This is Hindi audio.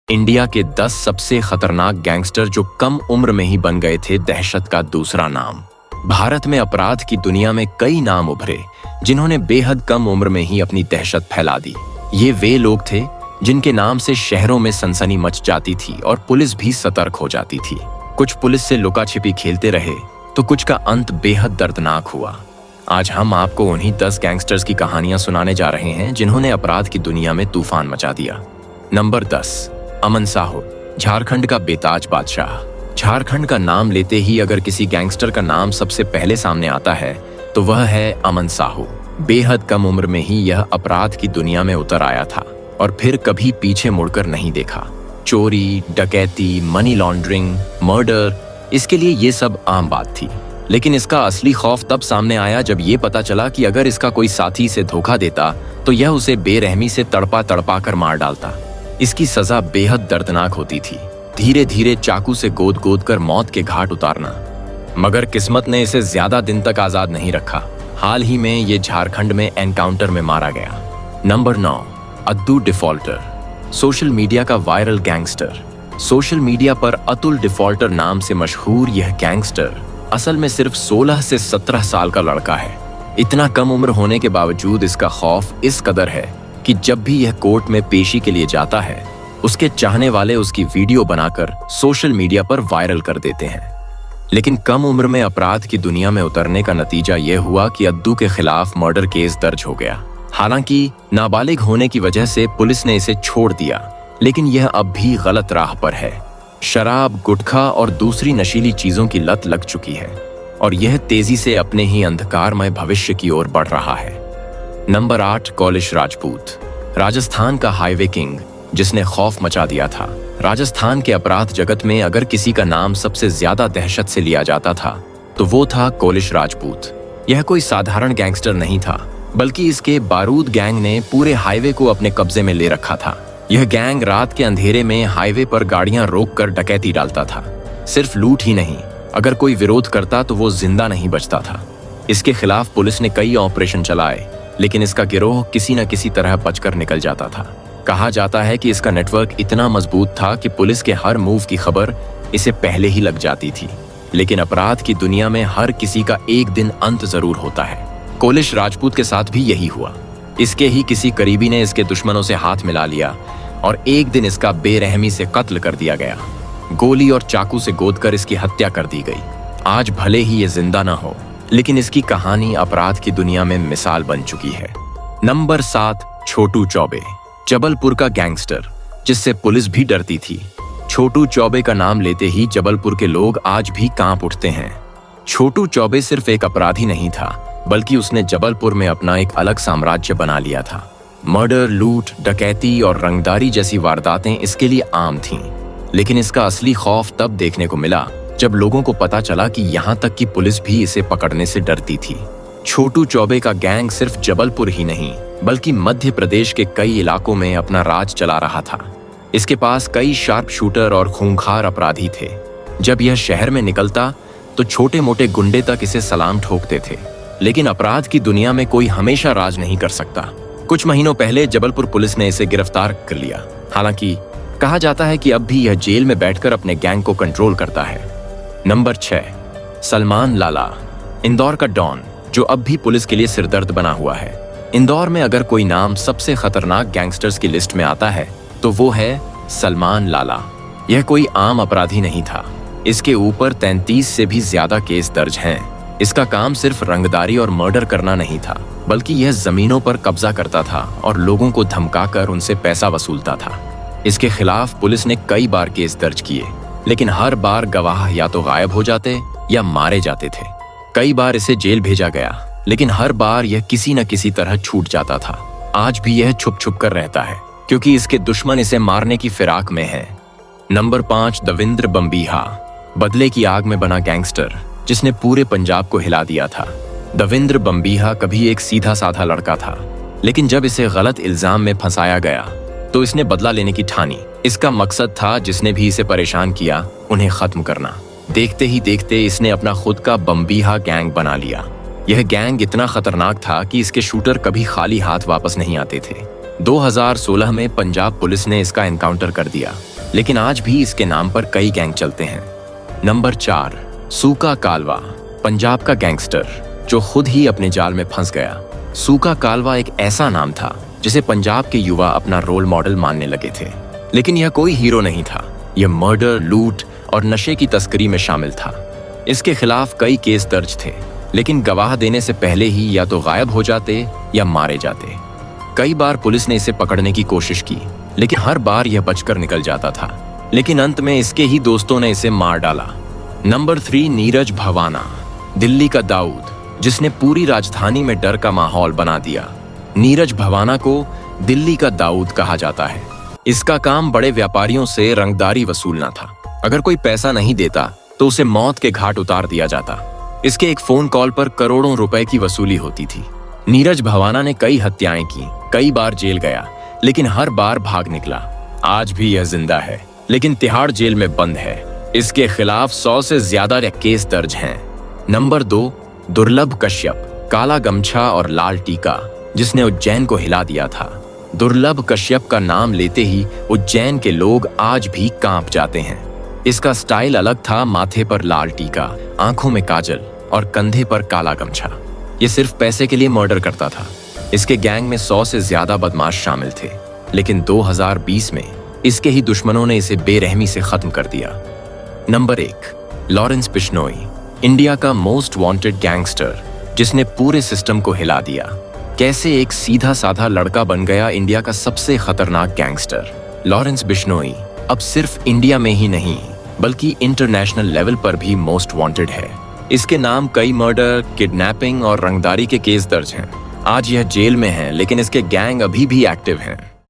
इंडिया के 10 सबसे खतरनाक गैंगस्टर जो कम उम्र में ही बन गए थे दहशत का दूसरा नाम। भारत में अपराध की दुनिया में कई नाम उभरे जिन्होंने बेहद कम उम्र में ही अपनी दहशत फैला दी। ये वे लोग थे जिनके नाम से शहरों में सनसनी मच जाती थी और पुलिस भी सतर्क हो जाती थी। कुछ पुलिस से लुका छिपी खेलते रहे तो कुछ का अंत बेहद दर्दनाक हुआ। आज हम आपको उन्हीं 10 गैंगस्टर्स की कहानियां सुनाने जा रहे हैं जिन्होंने अपराध की दुनिया में तूफान मचा दिया। नंबर 10, अमन साहू, झारखंड का बेताज बादशाह। झारखंड का नाम लेते ही अगर किसी गैंगस्टर का नाम सबसे पहले सामने आता है तो वह है अमन साहू। बेहद कम उम्र में ही यह अपराध की दुनिया में उतर आया था और फिर कभी पीछे मुड़कर नहीं देखा। चोरी, डकैती, मनी लॉन्ड्रिंग, मर्डर, इसके लिए ये सब आम बात थी। लेकिन इसका असली खौफ तब सामने आया जब ये पता चला कि अगर इसका कोई साथी इसे धोखा देता तो यह उसे बेरहमी से तड़पा तड़पा कर मार डालता। इसकी सजा बेहद दर्दनाक होती थी, धीरे धीरे चाकू से गोद गोद कर मौत के घाट उतारना। मगर किस्मत ने इसे ज्यादा दिन तक आजाद नहीं रखा। हाल ही में ये झारखंड में एनकाउंटर में मारा गया। नंबर 9, अद्दू डिफॉल्टर, सोशल मीडिया का वायरल गैंगस्टर। सोशल मीडिया पर अतुल डिफॉल्टर नाम से मशहूर यह गैंगस्टर असल में सिर्फ 16 से 17 साल का लड़का है। इतना कम उम्र होने के बावजूद इसका खौफ इस कदर है कि जब भी यह कोर्ट में पेशी के लिए जाता है उसके चाहने वाले उसकी वीडियो बनाकर सोशल मीडिया पर वायरल कर देते हैं। लेकिन कम उम्र में अपराध की दुनिया में उतरने का नतीजा यह हुआ कि अद्दू के खिलाफ मर्डर केस दर्ज हो गया। हालांकि नाबालिग होने की वजह से पुलिस ने इसे छोड़ दिया, लेकिन यह अब भी गलत राह पर है। शराब, गुटखा और दूसरी नशीली चीजों की लत लग चुकी है और यह तेजी से अपने ही अंधकारमय भविष्य की ओर बढ़ रहा है। नंबर 8, कॉलिश राजपूत, राजस्थान का हाईवे किंग जिसने खौफ मचा दिया था। राजस्थान के अपराध जगत में अगर किसी का नाम सबसे ज्यादा दहशत से लिया जाता था तो वो था कॉलिश राजपूत। यह कोई साधारण गैंगस्टर नहीं था, बल्कि इसके बारूद गैंग ने पूरे हाईवे को अपने कब्जे में ले रखा था। यह गैंग रात के अंधेरे में हाईवे पर गाड़ियां रोककर डकैती डालता था। सिर्फ लूट ही नहीं, अगर कोई विरोध करता तो वो जिंदा नहीं बचता था। इसके खिलाफ पुलिस ने कई ऑपरेशन चलाए, लेकिन इसका गिरोह किसी न किसी तरह बचकर निकल जाता था। कहा जाता है कि इसका नेटवर्क इतना मजबूत था कि पुलिस के हर मूव की खबर इसे पहले ही लग जाती थी। लेकिन अपराध की दुनिया में हर किसी का एक दिन अंत जरूर होता है। कॉलिश राजपूत के साथ भी यही हुआ। इसके ही किसी करीबी ने इसके दुश्मनों से हाथ मिला लिया और एक दिन इसका बेरहमी से कत्ल कर दिया गया। गोली और चाकू से गोदकर इसकी हत्या कर दी गई। आज भले ही ये जिंदा ना हो, लेकिन इसकी कहानी अपराध की दुनिया में मिसाल बन चुकी है। नंबर 7, छोटू चौबे, जबलपुर का गैंगस्टर जिससे पुलिस भी डरती थी। छोटू चौबे का नाम लेते ही जबलपुर के लोग आज भी कांप उठते हैं। छोटू चौबे सिर्फ एक अपराधी नहीं था, बल्कि उसने जबलपुर में अपना एक अलग साम्राज्य बना लिया था। मर्डर, लूट, डकैती और रंगदारी जैसी वारदातें इसके लिए आम थीं। लेकिन इसका असली खौफ तब देखने को मिला जब लोगों को पता चला कि यहाँ तक कि पुलिस भी इसे पकड़ने से डरती थी। छोटू चौबे का गैंग सिर्फ जबलपुर ही नहीं, बल्कि मध्य प्रदेश के कई इलाकों में अपना राज चला रहा था। इसके पास कई शार्प शूटर और खूंखार अपराधी थे। जब यह शहर में निकलता तो छोटे मोटे गुंडे तक इसे सलाम ठोकते थे। लेकिन अपराध की दुनिया में कोई हमेशा राज नहीं कर सकता। कुछ महीनों पहले जबलपुर पुलिस ने इसे गिरफ्तार कर लिया। हालांकि कहा जाता है कि अब भी यह जेल में बैठकर अपने गैंग को कंट्रोल करता है। नंबर 6, सलमान लाला, इंदौर का डॉन जो अब भी पुलिस के लिए सिरदर्द बना हुआ है। इंदौर में अगर कोई नाम सबसे खतरनाक गैंगस्टर्स की लिस्ट में आता है तो वो है सलमान लाला। यह कोई आम अपराधी नहीं था। इसके ऊपर 33 से भी ज्यादा केस दर्ज हैं। इसका काम सिर्फ रंगदारी और मर्डर करना नहीं था, बल्कि यह जमीनों पर कब्जा करता था और लोगों को धमकाकर उनसे पैसा वसूलता था। इसके खिलाफ पुलिस ने कई बार केस दर्ज किए, लेकिन हर बार गवाह या तो गायब हो जाते या मारे जाते थे। कई बार इसे जेल भेजा गया, लेकिन हर बार यह किसी न किसी तरह छूट जाता था। आज भी यह छुप छुप कर रहता है क्योंकि इसके दुश्मन इसे मारने की फिराक में हैं। नंबर 5, दविंद्र बम्बीहा, बदले की आग में बना गैंगस्टर जिसने पूरे पंजाब को हिला दिया था। दविंद्र बम्बीहा कभी एक सीधा साधा लड़का था, लेकिन जब इसे गलत इल्जाम में फंसाया गया तो इसने बदला लेने की ठानी। इसका मकसद था जिसने भी इसे परेशान किया उन्हें खत्म करना। देखते ही देखते इसने अपना खुद का बम्बीहा गैंग बना लिया। यह गैंग इतना खतरनाक था कि इसके शूटर कभी खाली हाथ वापस नहीं आते थे। 2016 में पंजाब पुलिस ने इसका एनकाउंटर कर दिया। लेकिन आज भी इसके नाम पर कई गैंग चलते हैं। नंबर 4, सूका कालवा, पंजाब का गैंगस्टर जो खुद ही अपने जाल में फंस गया। सूका कालवा एक ऐसा नाम था जिसे पंजाब के युवा अपना रोल मॉडल मानने लगे थे। लेकिन यह कोई हीरो नहीं था, यह मर्डर, लूट और नशे की तस्करी में शामिल था। इसके खिलाफ कई केस दर्ज थे, लेकिन गवाह देने से पहले ही या तो गायब हो जाते या मारे जाते। कई बार पुलिस ने इसे पकड़ने की कोशिश की, लेकिन हर बार यह बचकर निकल जाता था। लेकिन अंत में इसके ही दोस्तों ने इसे मार डाला। नंबर 3, नीरज भवाना, दिल्ली का दाऊद, जिसने पूरी राजधानी में डर का माहौल बना दिया। नीरज भवाना को दिल्ली का दाऊद कहा जाता है। इसका काम बड़े व्यापारियों से रंगदारी वसूलना था। अगर कोई पैसा नहीं देता तो उसे मौत के घाट उतार दिया जाता। इसके एक फोन कॉल पर करोड़ों रुपए की वसूली होती थी। नीरज भवाना ने कई हत्याएं की, कई बार जेल गया, लेकिन हर बार भाग निकला। आज भी यह जिंदा है, लेकिन तिहाड़ जेल में बंद है। इसके खिलाफ 100 से ज्यादा केस दर्ज हैं। नंबर 2, दुर्लभ कश्यप, काला गमछा और लाल टीका, जिसने उज्जैन को हिला दिया था। दुर्लभ कश्यप का नाम लेते ही उज्जैन के लोग आज भी कांप जाते हैं। इसका स्टाइल अलग था, माथे पर लाल टीका, आंखों में काजल और कंधे पर काला गमछा। ये सिर्फ पैसे के लिए मर्डर करता था। इसके गैंग में 100 से ज्यादा बदमाश शामिल थे, लेकिन 2020 में इसके ही दुश्मनों ने इसे बेरहमी से खत्म कर दिया। नंबर 1, लॉरेंस बिश्नोई, इंडिया का मोस्ट वांटेड गैंगस्टर, जिसने पूरे सिस्टम को हिला दिया। कैसे एक सीधा साधा लड़का बन गया इंडिया का सबसे खतरनाक गैंगस्टर। लॉरेंस बिश्नोई अब सिर्फ इंडिया में ही नहीं, बल्कि इंटरनेशनल लेवल पर भी मोस्ट वांटेड है। इसके नाम कई मर्डर, किडनैपिंग और रंगदारी के केस दर्ज हैं। आज यह जेल में है, लेकिन इसके गैंग अभी भी एक्टिव हैं।